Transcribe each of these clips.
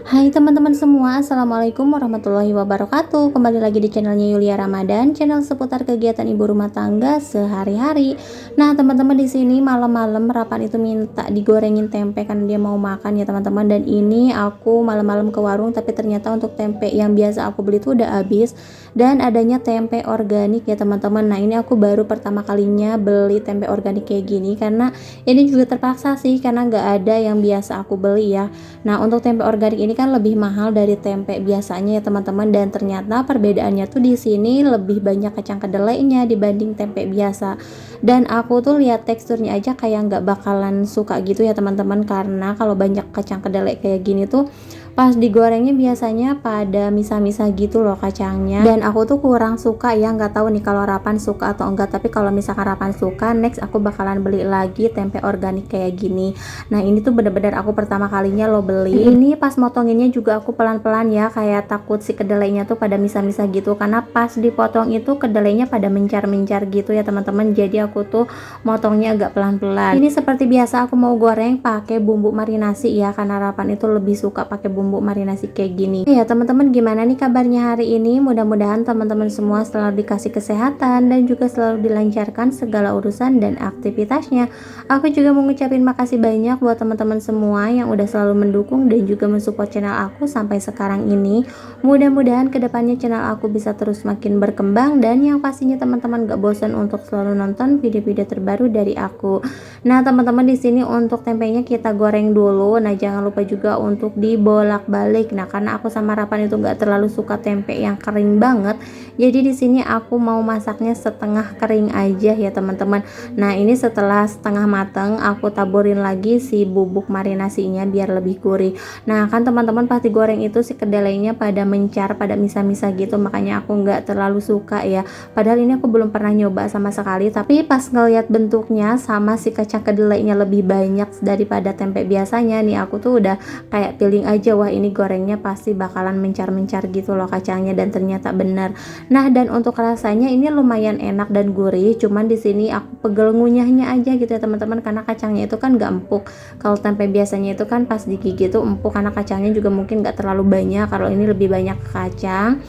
Hai teman-teman semua, Assalamualaikum warahmatullahi wabarakatuh. Kembali lagi di channelnya Yulia Ramadan, channel seputar kegiatan ibu rumah tangga sehari-hari. Nah teman-teman, di sini malam-malam Rapan itu minta digorengin tempe karena dia mau makan ya teman-teman. Dan ini aku malam-malam ke warung, tapi ternyata untuk tempe yang biasa aku beli itu udah habis. Dan adanya tempe organik ya teman-teman. Nah ini aku baru pertama kalinya beli tempe organik kayak gini, karena ini juga terpaksa sih, karena nggak ada yang biasa aku beli ya. Nah, untuk tempe organik ini kan lebih mahal dari tempe biasanya ya teman-teman, dan ternyata perbedaannya tuh di sini lebih banyak kacang kedelainya dibanding tempe biasa. Dan aku tuh lihat teksturnya aja kayak nggak bakalan suka gitu ya teman-teman, karena kalau banyak kacang kedelai kayak gini tuh pas digorengnya biasanya pada misah-misah gitu loh kacangnya, dan aku tuh kurang suka ya. Nggak tahu nih kalau Rapan suka atau enggak, tapi kalau misalkan Rapan suka, next aku bakalan beli lagi tempe organik kayak gini. Nah ini tuh bener-bener aku pertama kalinya lo beli. Ini pas motonginnya juga aku pelan-pelan ya, kayak takut si kedelainya tuh pada misah-misah gitu, karena pas dipotong itu kedelainya pada mencar-mencar gitu ya teman-teman. Jadi aku tuh motongnya agak pelan-pelan. Ini seperti biasa aku mau goreng pakai bumbu marinasi ya, karena Rapan itu lebih suka pakai bumbu marinasi kayak gini. Ya teman-teman, gimana nih kabarnya hari ini? Mudah-mudahan teman-teman semua selalu dikasih kesehatan dan juga selalu dilancarkan segala urusan dan aktivitasnya. Aku juga mau ngucapin makasih banyak buat teman-teman semua yang udah selalu mendukung dan juga mensupport channel aku sampai sekarang ini. Mudah-mudahan kedepannya channel aku bisa terus makin berkembang, dan yang pastinya teman-teman gak bosan untuk selalu nonton video-video terbaru dari aku. Nah teman-teman, di sini untuk tempenya kita goreng dulu. Nah jangan lupa juga untuk dibolak-balik. Nah karena aku sama Rapan itu gak terlalu suka tempe yang kering banget, jadi di sini aku mau masaknya setengah kering aja ya teman-teman. Nah ini setelah setengah mateng, aku taburin lagi si bubuk marinasinya biar lebih gurih. Nah kan teman-teman, pas digoreng itu si kedelainya pada mencar, pada misah-misah gitu, makanya aku nggak terlalu suka ya. Padahal ini aku belum pernah nyoba sama sekali, tapi pas ngeliat bentuknya sama si kacang kedelainya lebih banyak daripada tempe biasanya nih, aku tuh udah kayak feeling aja, wah ini gorengnya pasti bakalan mencar-mencar gitu loh kacangnya, dan ternyata benar. Nah dan untuk rasanya ini lumayan enak dan gurih, cuman di sini aku pegel ngunyahnya aja gitu ya teman-teman, karena kacangnya itu kan gak empuk. Kalau tempe biasanya itu kan pas digigit tuh empuk, karena kacangnya juga mungkin gak terlalu banyak. Kalau ini lebih banyak kacang,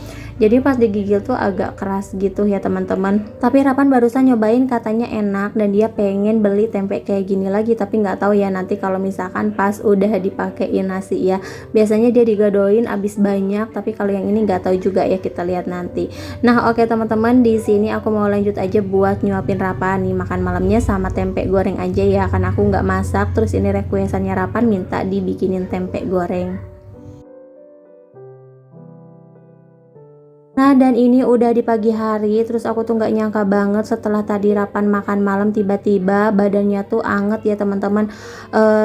jadi pas digigil tuh agak keras gitu ya teman-teman. Tapi Rapan barusan nyobain, katanya enak, dan dia pengen beli tempe kayak gini lagi, tapi nggak tahu ya nanti kalau misalkan pas udah dipakein nasi ya. Biasanya dia digadoin abis banyak, tapi kalau yang ini nggak tahu juga ya, kita lihat nanti. Nah oke teman-teman, di sini aku mau lanjut aja buat nyuapin Rapan nih makan malamnya sama tempe goreng aja ya, karena aku nggak masak. Terus ini requestannya Rapan minta dibikinin tempe goreng. Nah dan ini udah di pagi hari, terus aku tuh nggak nyangka banget setelah tadi Rapan makan malam, tiba-tiba badannya tuh anget ya teman-teman.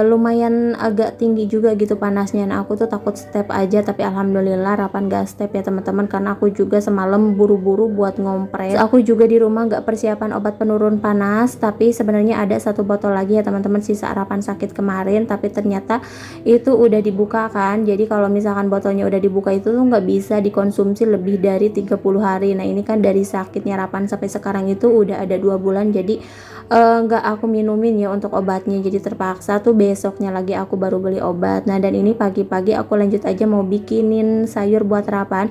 Lumayan agak tinggi juga gitu panasnya. Nah aku tuh takut step aja, tapi alhamdulillah Rapan gak step ya teman-teman, karena aku juga semalam buru-buru buat ngompres. Aku juga di rumah nggak persiapan obat penurun panas, tapi sebenarnya ada satu botol lagi ya teman-teman, sisa Rapan sakit kemarin, tapi ternyata itu udah dibuka kan. Jadi kalau misalkan botolnya udah dibuka itu tuh nggak bisa dikonsumsi lebih dari 30 hari. Nah ini kan dari sakitnya Rapan sampai sekarang itu udah ada 2 bulan, jadi nggak aku minumin ya untuk obatnya, jadi terpaksa tuh besoknya lagi aku baru beli obat. Nah dan ini pagi-pagi aku lanjut aja mau bikinin sayur buat Rapan.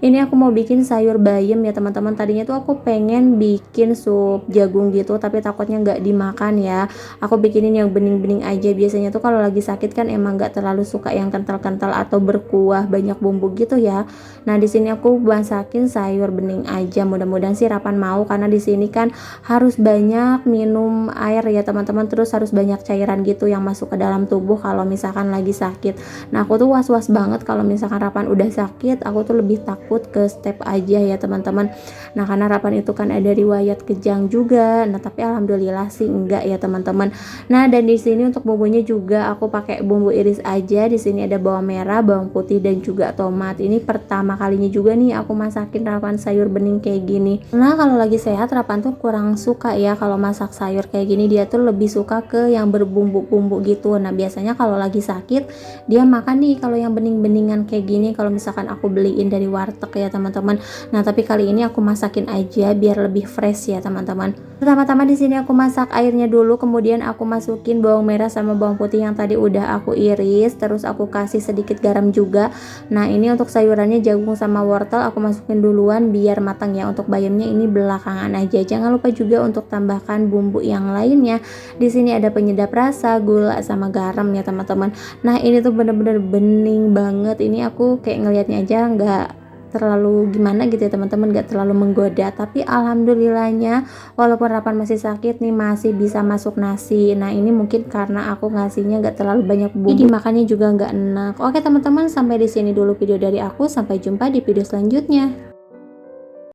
Ini aku mau bikin sayur bayam ya teman-teman. Tadinya tuh aku pengen bikin sup jagung gitu, tapi takutnya nggak dimakan ya. Aku bikinin yang bening-bening aja. Biasanya tuh kalau lagi sakit kan emang nggak terlalu suka yang kental-kental atau berkuah banyak bumbu gitu ya. Nah di sini aku masakin sayur bening aja. Mudah-mudahan sih Rapan mau, karena di sini kan harus banyak minum air ya teman-teman. Terus harus banyak cairan gitu yang masuk ke dalam tubuh kalau misalkan lagi sakit. Nah aku tuh was-was banget kalau misalkan Rapan udah sakit. Aku tuh lebih takut ke step aja ya teman-teman. Nah karena Rapan itu kan ada riwayat kejang juga. Nah tapi alhamdulillah sih enggak ya teman-teman. Nah dan di sini untuk bumbunya juga aku pakai bumbu iris aja. Di sini ada bawang merah, bawang putih, dan juga tomat. Ini pertama kalinya juga nih aku masakin Rapan sayur bening kayak gini. Nah kalau lagi sehat Rapan tuh kurang suka ya kalau masak sayur kayak gini. Dia tuh lebih suka ke yang berbumbu-bumbu gitu. Nah biasanya kalau lagi sakit dia makan nih kalau yang bening-beningan kayak gini, kalau misalkan aku beliin dari warteg kretek ya teman-teman. Nah tapi kali ini aku masakin aja biar lebih fresh ya teman-teman. Pertama-tama di sini aku masak airnya dulu, kemudian aku masukin bawang merah sama bawang putih yang tadi udah aku iris, terus aku kasih sedikit garam juga. Nah ini untuk sayurannya jagung sama wortel aku masukin duluan biar matang ya. Untuk bayamnya ini belakangan aja. Jangan lupa juga untuk tambahkan bumbu yang lainnya. Di sini ada penyedap rasa, gula sama garam ya teman-teman. Nah ini tuh bener-bener bening banget. Ini aku kayak ngelihatnya aja nggak terlalu gimana gitu ya teman-teman, gak terlalu menggoda, tapi alhamdulillahnya walaupun Rapan masih sakit nih masih bisa masuk nasi. Nah ini mungkin karena aku ngasihnya gak terlalu banyak bumbu, jadi makannya juga gak enak. Oke teman-teman, sampai di sini dulu video dari aku, sampai jumpa di video selanjutnya.